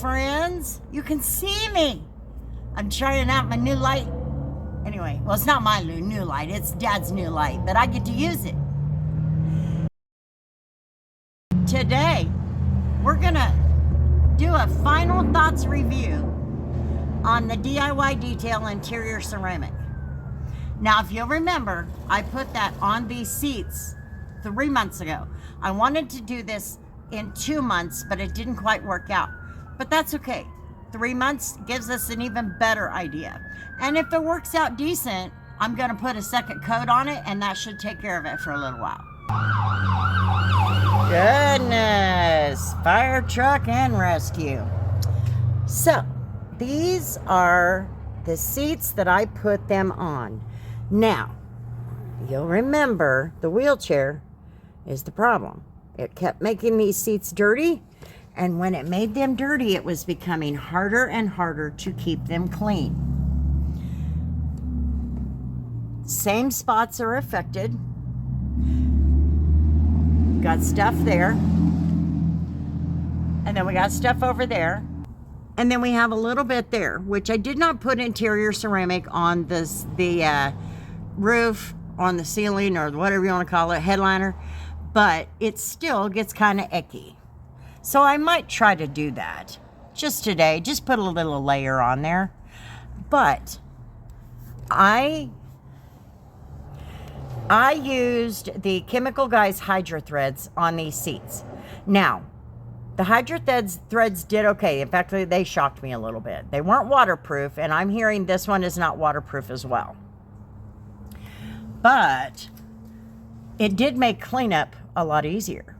friends. You can see me. I'm trying out my new light. Anyway, well, it's not my new light. It's Dad's new light, but I get to use it. Today, we're gonna do a final thoughts review on the DIY Detail interior ceramic. Now, if you'll remember, I put that on these seats 3 months ago. I wanted to do this in 2 months, but it didn't quite work out. But that's okay. 3 months gives us an even better idea. And if it works out decent, I'm gonna put a second coat on it, and that should take care of it for a little while. Goodness, fire truck and rescue. So, these are the seats that I put them on. Now, you'll remember the wheelchair is the problem. It kept making these seats dirty, and when it made them dirty, it was becoming harder and harder to keep them clean. Same spots are affected. Got stuff there, and then we got stuff over there, and then we have a little bit there, which I did not put interior ceramic on the roof, on the ceiling, or whatever you want to call it, headliner, but it still gets kind of icky. So I might try to do that just today, just put a little layer on there. But I used the Chemical Guys Hydro Threads on these seats. Now, the Hydro threads did okay. In fact, they shocked me a little bit. They weren't waterproof, and I'm hearing this one is not waterproof as well. But it did make cleanup a lot easier.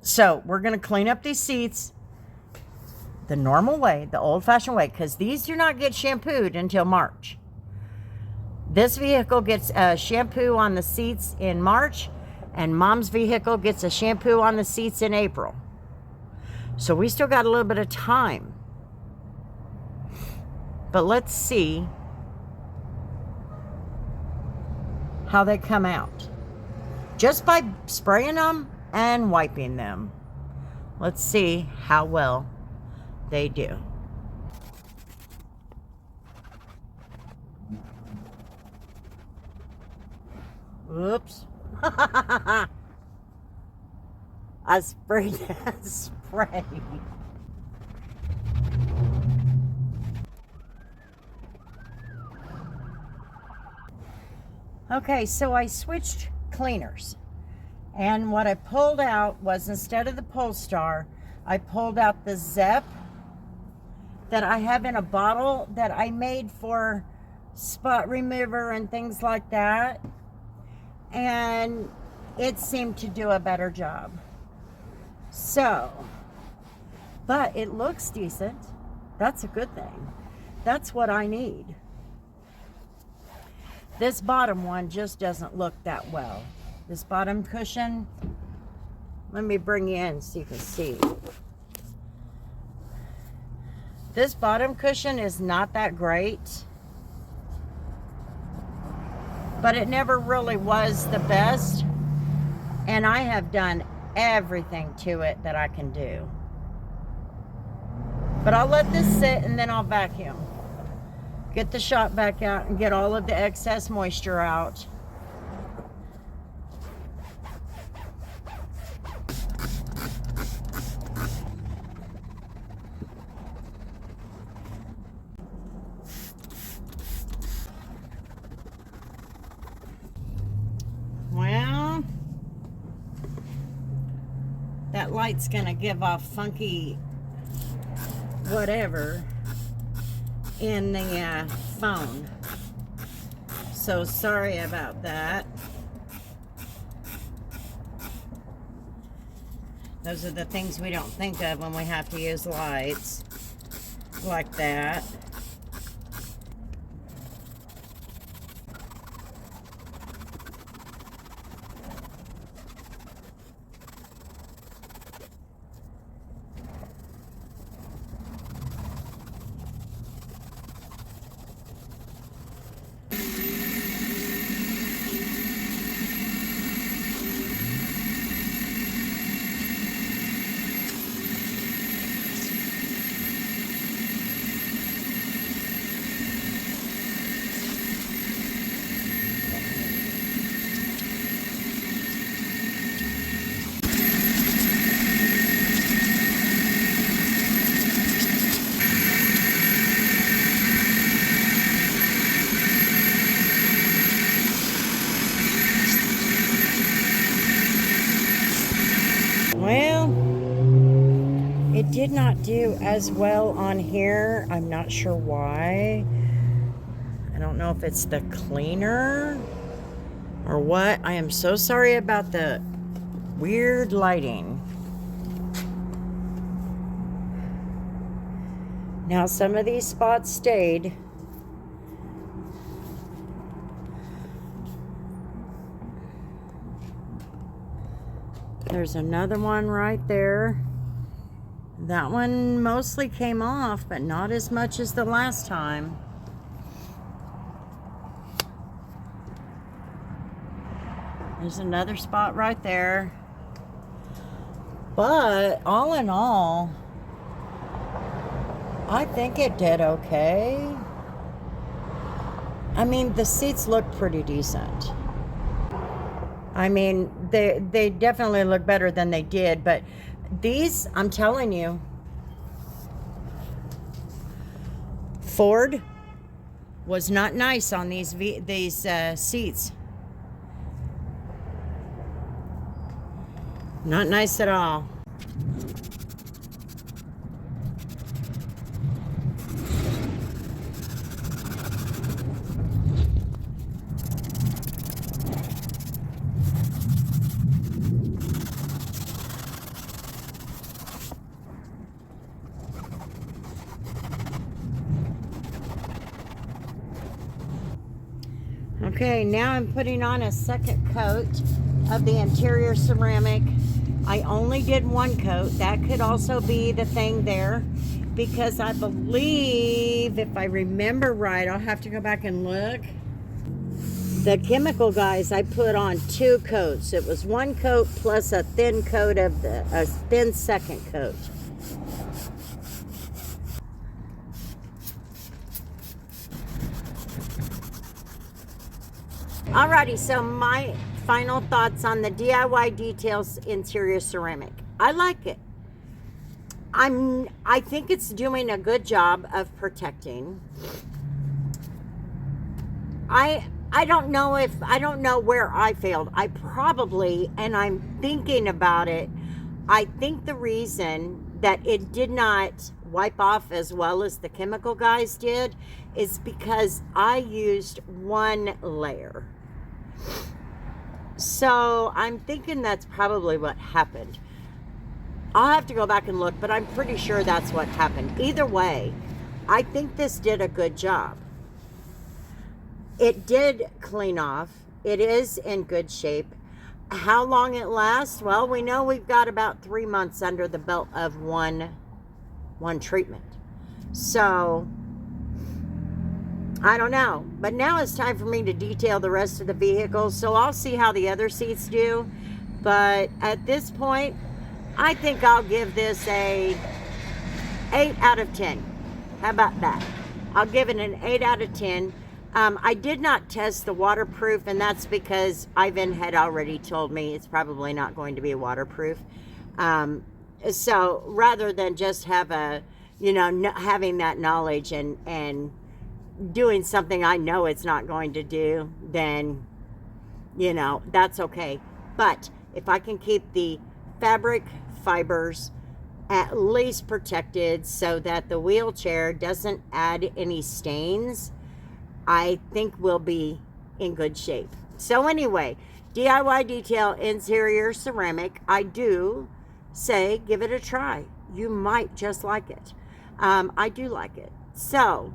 So we're going to clean up these seats the normal way, the old-fashioned way, because these do not get shampooed until March. This vehicle gets a shampoo on the seats in March, and Mom's vehicle gets a shampoo on the seats in April. So we still got a little bit of time. But let's see how they come out. Just by spraying them and wiping them. Let's see how well they do. Oops. I sprayed that spray. Okay, so I switched cleaners. And what I pulled out was, instead of the Polestar, I pulled out the Zep that I have in a bottle that I made for spot remover and things like that. And it seemed to do a better job. So, but it looks decent. That's a good thing. That's what I need. This bottom one just doesn't look that well. This bottom cushion, let me bring you in so you can see. This bottom cushion is not that great, but it never really was the best, and I have done everything to it that I can do. But I'll let this sit, and then I'll vacuum. Get the shop vac out and get all of the excess moisture out. Well, that light's gonna give off funky whatever in the phone. So sorry about that. Those are the things we don't think of when we have to use lights like that. it did not do as well on here. I'm not sure why. I don't know if it's the cleaner or what. I am so sorry about the weird lighting. Now some of these spots stayed. There's another one right there. That one mostly came off, but not as much as the last time. There's another spot right there. But all in all, I think it did okay. I mean, the seats look pretty decent. I mean, they definitely look better than they did, but these, I'm telling you, Ford was not nice on these seats. Not nice at all. Okay, now I'm putting on a second coat of the interior ceramic. I only did one coat. That could also be the thing there, because I believe, if I remember right, I'll have to go back and look. The chemical guys, I put on 2 coats. It was 1 coat plus a thin coat of a thin second coat. Alrighty, so my final thoughts on the DIY Details interior ceramic. I like it. I think it's doing a good job of protecting. I don't know where I failed. I probably, and I'm thinking about it, I think the reason that it did not wipe off as well as the chemical guys did is because I used 1 layer. So I'm thinking that's probably what happened. I'll have to go back and look, but I'm pretty sure that's what happened. Either way, I think this did a good job. It did clean off. It is in good shape. How long it lasts? Well, we know we've got about 3 months under the belt of one treatment. So I don't know, but now it's time for me to detail the rest of the vehicle, so I'll see how the other seats do. But at this point, I think I'll give this a 8 out of 10. How about that? I'll give it an 8 out of 10. I did not test the waterproof, and that's because Ivan had already told me it's probably not going to be waterproof. So rather than just have having that knowledge and doing something I know it's not going to do, then, that's okay. But if I can keep the fabric fibers at least protected so that the wheelchair doesn't add any stains, I think we'll be in good shape. So anyway, DIY Detail interior ceramic, I do say give it a try. You might just like it. I do like it. So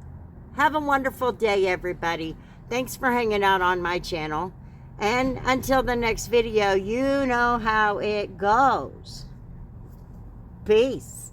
have a wonderful day, everybody. Thanks for hanging out on my channel. And until the next video, you know how it goes. Peace.